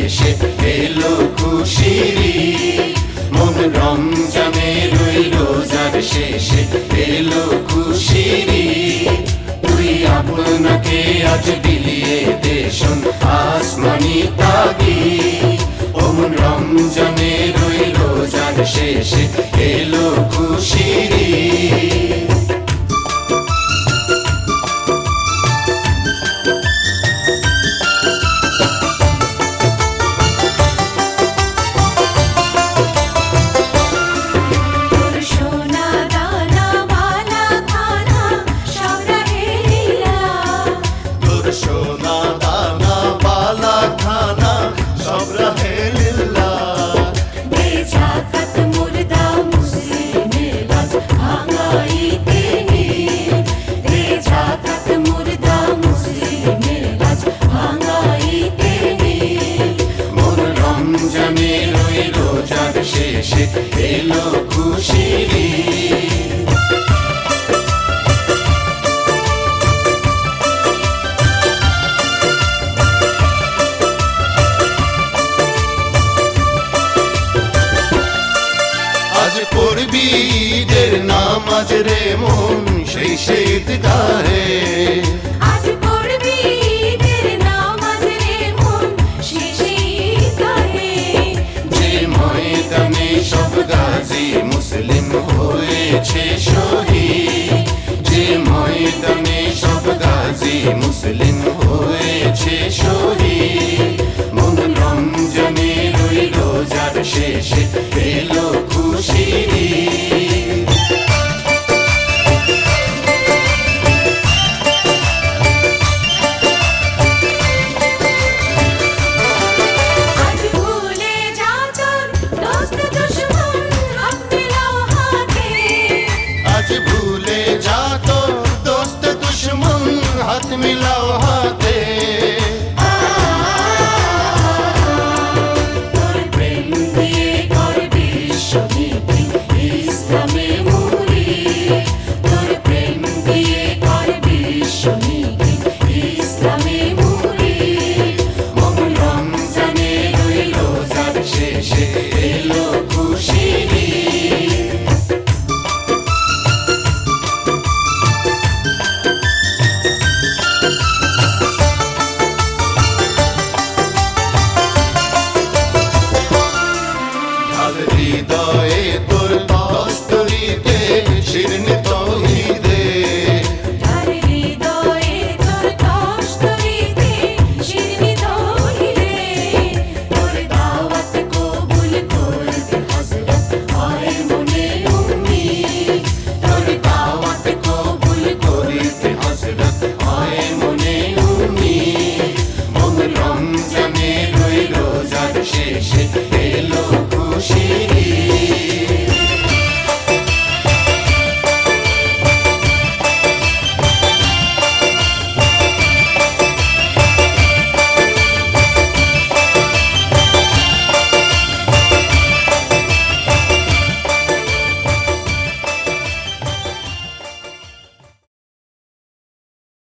শেষে এলো খুশির ঈদ। মন রমজানের ওই রোজার শেষে এলো খুশির ঈদ। তুই আপনাকে আজ বিলিয়ে দে শোন আসমানি তাগিদ। ও মন রমজানের ওই রোজার শেষে এলো খুশির ঈদ। সোনা দানা বালা খানা সব রাহে লিল্লাহ। দে জাকাত মুর্দা মুসলিমের লাজ ভাঙাইতে ঈদ। দে জাকাত মুর্দা মুসলিমের লাজ ভাঙাইতে ঈদ। মোর রমজানের ওই রোজার শেষে এলো খুশির ঈদ। আজ পড়বি ঈদের নামাজ রে মন সেই শীত গাহে। আজ পড়বি ঈদের নামাজ রে মন শেষে ঈদগাহে। যে ময়দানে সব গাজী মুসলিম হয়েছে শহীদ। যে ময়দানে সব গাজী মুসলিম হয়েছে শহীদ। মন রমজানের ওই রোজার শেষে এলো খুশির ঈদ। আজ ভুলে যা তোর দোস্ত দুশমন হাত মিলাও হাতে। আজ ভুলে যা তো দোস্ত দুশ্মন হাত মিলাও